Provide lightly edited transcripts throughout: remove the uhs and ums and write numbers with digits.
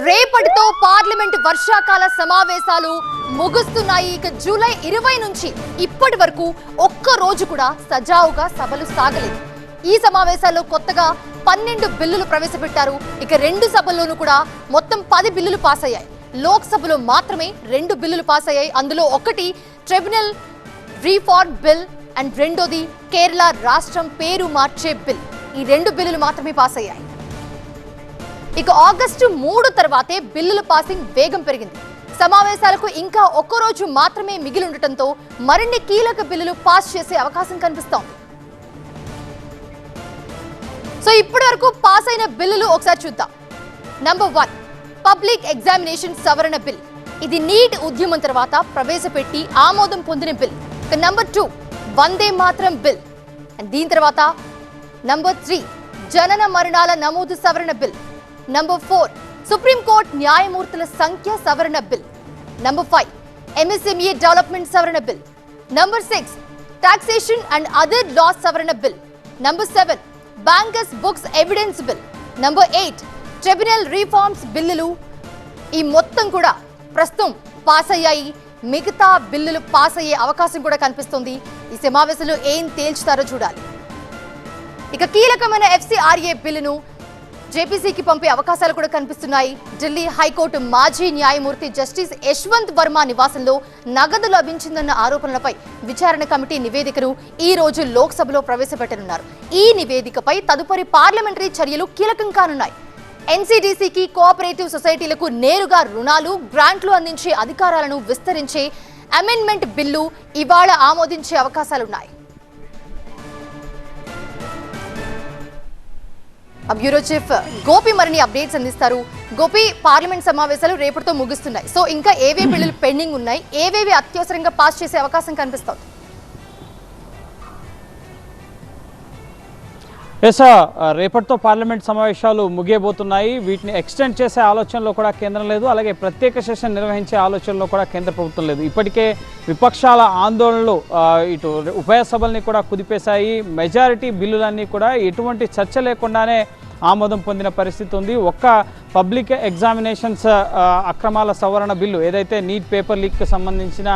రేపటితో పార్లమెంట్ వర్షాకాల సమావేశాలు ముగుస్తున్నాయి. ఇక జూలై 20 నుంచి ఇప్పటి వరకు ఒక్క రోజు కూడా సజావుగా సభలు సాగలేదు. ఈ సమావేశాల్లో కొత్తగా 12 బిల్లులు ప్రవేశపెట్టారు. ఇక 2 సభల్లోనూ కూడా మొత్తం 10 బిల్లులు పాస్ అయ్యాయి. లోక్సభలో మాత్రమే 2 బిల్లులు పాస్ అయ్యాయి. అందులో ఒకటి ట్రిబ్యునల్ రీఫార్మ్ బిల్ అండ్ రెండోది కేరళ రాష్ట్రం పేరు మార్చే బిల్. ఈ 2 బిల్లులు మాత్రమే పాస్ అయ్యాయి. ఇక ఆగస్టు 3 తర్వాతే బిల్లుల పాసింగ్ వేగం పెరిగింది. సమావేశాలకు ఇంకా ఒక్క రోజు మాత్రమే మిగిలి ఉండటంతో మరిన్ని కీలక బిల్లులు పాస్ చేసే అవకాశం కనిపిస్తోంది. సో ఇప్పటి వరకు పాస్ అయిన బిల్లులు ఒకసారి చూద్దాం. నంబర్ 1 పబ్లిక్ ఎగ్జామినేషన్ సవరణ బిల్. ఇది నీట్ ఉద్యమం తర్వాత ప్రవేశపెట్టి ఆమోదం పొందిన బిల్. ఇక నంబర్ 2 వందే మాత్రం బిల్. దీని తర్వాత నంబర్ 3 జనన మరణాల నమోదు సవరణ బిల్. నంబర్ 4 సుప్రీంకోర్టు న్యాయమూర్తుల సంఖ్య సవరణ బిల్. నంబర్ 5 ఎంఎస్ఎంఈ డెవలప్మెంట్ సవరణ bill. Number 6 taxation and other laws సవరణ bill. Number 7 bankers books evidence bill. Number 8 tribunal reforms బిల్లులు. ఈ మొత్తం కూడా ప్రస్తుతం పాస్ అయ్యాయి. మిగతా బిల్లులు పాస్ అయ్యే అవకాశం కూడా కనిపిస్తుంది. ఈ సమావేశంలో ఏం తేల్చుతారో చూడాలి. ఇక కీలకమైన ఎఫ్సిఆర్ఏ బిల్లును జేపీసీకి పంపే అవకాశాలు కూడా కనిపిస్తున్నాయి. ఢిల్లీ హైకోర్టు మాజీ న్యాయమూర్తి జస్టిస్ యశ్వంత్ వర్మ నివాసంలో నగదు లభించిందన్న ఆరోపణలపై విచారణ కమిటీ నివేదికను ఈ రోజు లోక్సభలో ప్రవేశపెట్టనున్నారు. ఈ నివేదికపై తదుపరి పార్లమెంటరీ చర్యలు కీలకం కానున్నాయి. ఎన్సీడీసీకి కోఆపరేటివ్ సొసైటీలకు నేరుగా రుణాలు, గ్రాంట్లు అందించే అధికారాలను విస్తరించే అమెండ్మెంట్ బిల్లు ఇవాళ ఆమోదించే అవకాశాలున్నాయి. బ్యూరో చీఫ్ గోపి మరిన్ని అప్డేట్స్ అందిస్తారు. గోపి, పార్లమెంట్ సమావేశాలు రేపటితో ముగుస్తున్నాయి. సో ఇంకా ఏవేవి బిల్లులు పెండింగ్ ఉన్నాయి, ఏవేవి అత్యవసరంగా పాస్ చేసే అవకాశం కనిపిస్తుంది? రేపటితో పార్లమెంట్ సమావేశాలు ముగియబోతున్నాయి. వీటిని ఎక్స్టెండ్ చేసే ఆలోచనలో కూడా కేంద్రం లేదు. అలాగే ప్రత్యేక సెషన్ నిర్వహించే ఆలోచనలో కూడా కేంద్ర ప్రభుత్వం లేదు. ఇప్పటికే విపక్షాల ఆందోళనలు ఇటు ఉభయ సభల్ని కూడా కుదిపేశాయి. మెజారిటీ బిల్లులన్నీ కూడా ఎటువంటి చర్చ లేకుండానే ఆమోదం పొందిన పరిస్థితి ఉంది. ఒక్క పబ్లిక్ ఎగ్జామినేషన్స్ అక్రమాల సవరణ బిల్లు, ఏదైతే నీట్ పేపర్ లీక్కి సంబంధించిన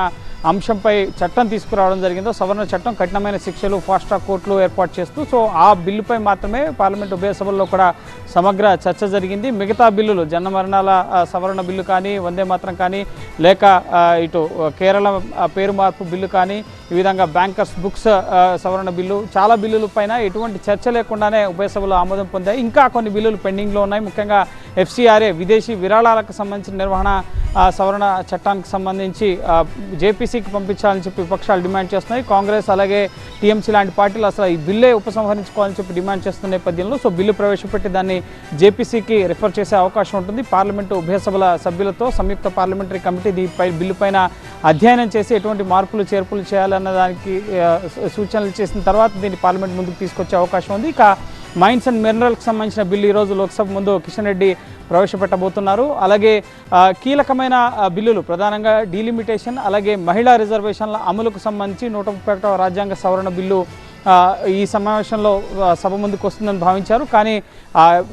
అంశంపై చట్టం తీసుకురావడం జరిగిందో, సవరణ చట్టం కఠినమైన శిక్షలు, ఫాస్ట్ ట్రాక్ కోర్టులు ఏర్పాటు చేస్తూ, సో ఆ బిల్లుపై మాత్రమే పార్లమెంట్ ఉభయ సభల్లో కూడా సమగ్ర చర్చ జరిగింది. మిగతా బిల్లులు, జన మరణాల సవరణ బిల్లు కానీ, వందే మాత్రం కానీ, లేక ఇటు కేరళ పేరు మార్పు బిల్లు కానీ, ఈ విధంగా బ్యాంకర్స్ బుక్స్ సవరణ బిల్లు, చాలా బిల్లుల పైన ఎటువంటి చర్చ లేకుండానే ఉభయ సభలు ఆమోదం పొందాయి. ఇంకా కొన్ని బిల్లులు పెండింగ్లో ఉన్నాయి. ముఖ్యంగా ఎఫ్సిఆర్ఏ విదేశీ విరాళాలకు సంబంధించిన నిర్వహణ సవరణ చట్టానికి సంబంధించి జేపీసీకి పంపించాలని చెప్పి విపక్షాలు డిమాండ్ చేస్తున్నాయి. కాంగ్రెస్ అలాగే టీఎంసీ లాంటి పార్టీలు అసలు ఈ బిల్లే ఉపసంహరించుకోవాలని చెప్పి డిమాండ్ చేస్తున్న నేపథ్యంలో సో బిల్లు ప్రవేశపెట్టి దాన్ని జేపీసీకి రిఫర్ చేసే అవకాశం ఉంటుంది. పార్లమెంటు ఉభయ సభల సభ్యులతో సంయుక్త పార్లమెంటరీ కమిటీ బిల్లు పైన అధ్యయనం చేసి ఎటువంటి మార్పులు చేర్పులు చేయాలన్న దానికి సూచనలు చేసిన తర్వాత దీన్ని పార్లమెంట్ ముందుకు తీసుకొచ్చే అవకాశం ఉంది. ఇక మైన్స్ అండ్ మినరల్కి సంబంధించిన బిల్లు ఈరోజు లోక్సభ ముందు కిషన్ రెడ్డి ప్రవేశపెట్టబోతున్నారు. అలాగే కీలకమైన బిల్లులు ప్రధానంగా డీలిమిటేషన్, అలాగే మహిళా రిజర్వేషన్ల అమలుకు సంబంధించి 131వ రాజ్యాంగ సవరణ బిల్లు ఈ సమావేశంలో సభ ముందుకు వస్తుందని భావించారు. కానీ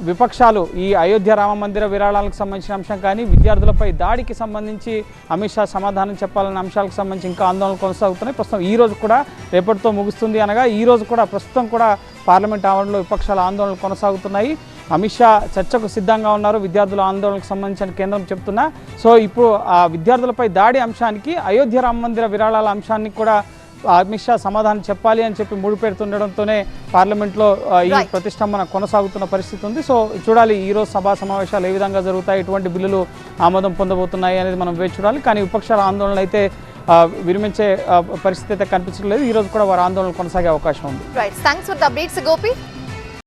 విపక్షాలు ఈ అయోధ్య రామ మందిర విరాళాలకు సంబంధించిన అంశం కానీ, విద్యార్థులపై దాడికి సంబంధించి అమిత్ షా సమాధానం చెప్పాలన్న అంశాలకు సంబంధించి ఇంకా ఆందోళనలు కొనసాగుతున్నాయి. ప్రస్తుతం ఈ రోజు కూడా రేపటితో ముగుస్తుంది అనగా ఈ రోజు కూడా ప్రస్తుతం కూడా పార్లమెంట్ ఆవరణలో విపక్షాల ఆందోళనలు కొనసాగుతున్నాయి. అమిత్ షా చర్చకు సిద్ధంగా ఉన్నారు విద్యార్థుల ఆందోళనకు సంబంధించిన కేంద్రం చెప్తున్నా. సో ఇప్పుడు ఆ విద్యార్థులపై దాడి అంశానికి, అయోధ్య రామ మందిర విరాళాల అంశానికి కూడా అమిత్ షా సమాధానం చెప్పాలి అని చెప్పి ముడిపెడుతుండడంతోనే పార్లమెంట్లో ఈ ప్రతిష్టంభన కొనసాగుతున్న పరిస్థితి ఉంది. సో చూడాలి ఈరోజు సభా సమావేశాలు ఏ విధంగా జరుగుతాయి, ఎటువంటి బిల్లులు ఆమోదం పొందబోతున్నాయి అనేది మనం వేచి చూడాలి. కానీ విపక్షాల ఆందోళనలు అయితే విరమించే పరిస్థితి అయితే కనిపించడం లేదు. ఈ రోజు కూడా వారి ఆందోళనలు కొనసాగే అవకాశం ఉంది. Right, thanks for the updates Gopi.